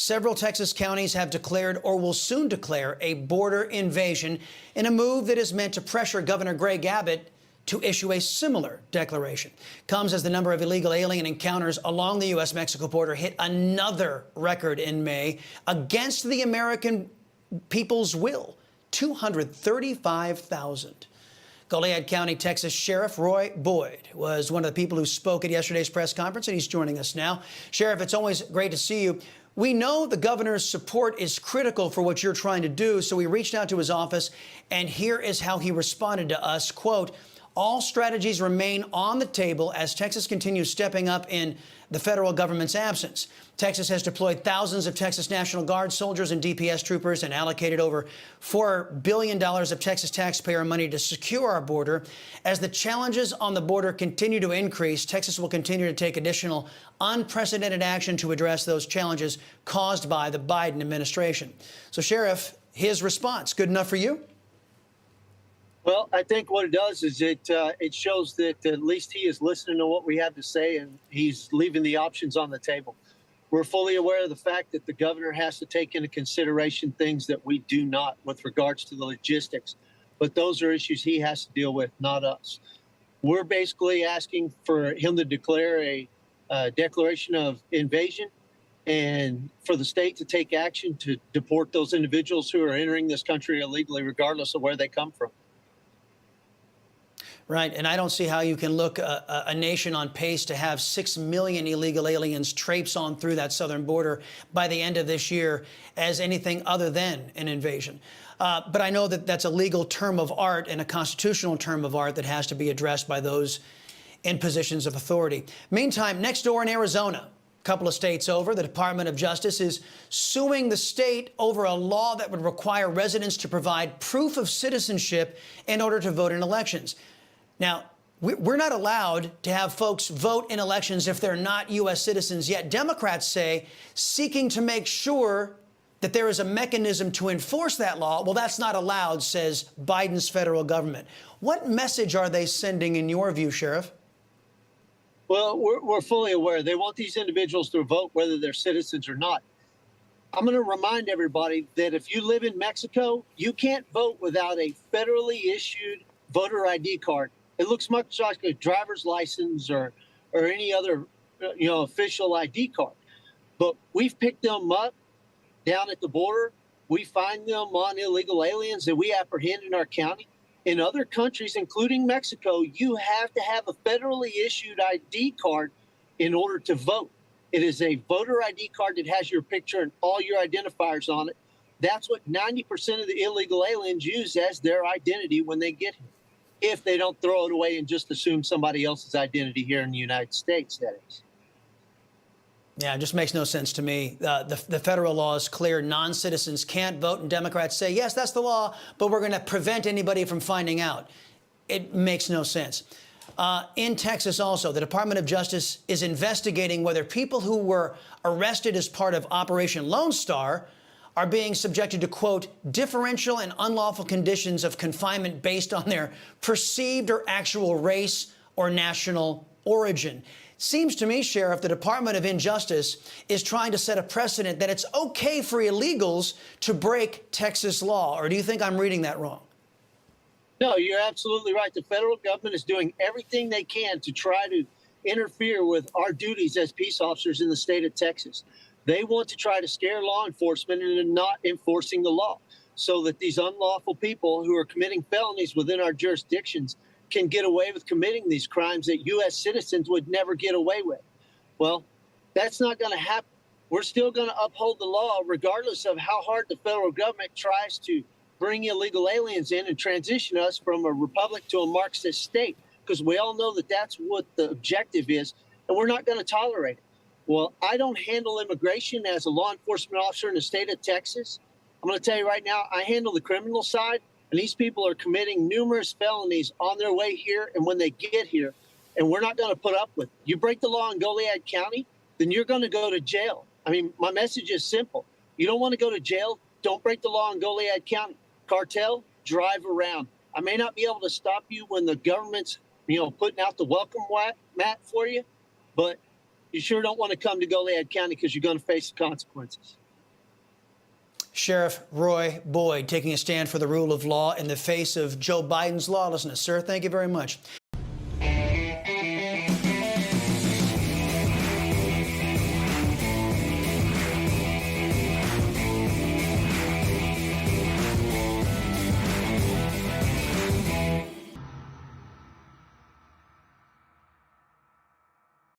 Several Texas counties have declared or will soon declare a border invasion in a move that is meant to pressure Governor Greg Abbott to issue a similar declaration. Comes as the number of illegal alien encounters along the U.S.-Mexico border hit another record in May against the American people's will, 235,000. Goliad County, Texas Sheriff Roy Boyd was one of the people who spoke at yesterday's press conference, and he's joining us now. Sheriff, it's always great to see you. We know the governor's support is critical for what you're trying to do, so we reached out to his office, and here is how he responded to us. Quote, all strategies remain on the table as Texas continues stepping up in the federal government's absence. Texas has deployed thousands of Texas National Guard soldiers and DPS troopers and allocated over $4 billion of Texas taxpayer money to secure our border. As the challenges on the border continue to increase, Texas will continue to take additional unprecedented action to address those challenges caused by the Biden administration. So, Sheriff, his response, good enough for you? Well, I think what it does is it shows that at least he is listening to what we have to say, and he's leaving the options on the table. We're fully aware of the fact that the governor has to take into consideration things that we do not with regards to the logistics, but those are issues he has to deal with, not us. We're basically asking for him to declare a declaration of invasion and for the state to take action to deport those individuals who are entering this country illegally, regardless of where they come from. Right, and I don't see how you can look a nation on pace to have 6 million illegal aliens traipse on through that southern border by the end of this year as anything other than an invasion. But I know that that's a legal term of art and a constitutional term of art that has to be addressed by those in positions of authority. Meantime, next door in Arizona, a couple of states over, the Department of Justice is suing the state over a law that would require residents to provide proof of citizenship in order to vote in elections. Now, we're not allowed to have folks vote in elections if they're not U.S. citizens, yet Democrats say seeking to make sure that there is a mechanism to enforce that law. Well, that's not allowed, says Biden's federal government. What message are they sending in your view, Sheriff? Well, we're fully aware. They want these individuals to vote whether they're citizens or not. I'm going to remind everybody that if you live in Mexico, you can't vote without a federally issued voter ID card. It looks much like a driver's license or any other, official ID card. But we've picked them up down at the border. We find them on illegal aliens that we apprehend in our county. In other countries, including Mexico, you have to have a federally issued ID card in order to vote. It is a voter ID card that has your picture and all your identifiers on it. That's what 90% of the illegal aliens use as their identity when they get here, if they don't throw it away and just assume somebody else's identity here in the United States, that is. Yeah, it just makes no sense to me. The federal law is clear. Non-citizens can't vote, and Democrats say, yes, that's the law, but we're going to prevent anybody from finding out. It makes no sense. In Texas also, the Department of Justice is investigating whether people who were arrested as part of Operation Lone Star are being subjected to, quote, differential and unlawful conditions of confinement based on their perceived or actual race or national origin. Seems to me, Sheriff, the Department of Injustice is trying to set a precedent that it's okay for illegals to break Texas law. Or do you think I'm reading that wrong? No, you're absolutely right. The federal government is doing everything they can to try to interfere with our duties as peace officers in the state of Texas. They want to try to scare law enforcement into not enforcing the law so that these unlawful people who are committing felonies within our jurisdictions can get away with committing these crimes that U.S. citizens would never get away with. Well, that's not going to happen. We're still going to uphold the law regardless of how hard the federal government tries to bring illegal aliens in and transition us from a republic to a Marxist state, because we all know that that's what the objective is, and we're not going to tolerate it. Well, I don't handle immigration as a law enforcement officer in the state of Texas. I'm going to tell you right now, I handle the criminal side. And these people are committing numerous felonies on their way here and when they get here, and we're not going to put up with it. You break the law in Goliad County, then you're going to go to jail. I mean, my message is simple. You don't want to go to jail, don't break the law in Goliad County. Cartel, drive around. I may not be able to stop you when the government's, putting out the welcome mat for you, but you sure don't want to come to Goliad County because you're going to face the consequences. Sheriff Roy Boyd taking a stand for the rule of law in the face of Joe Biden's lawlessness. Sir, thank you very much.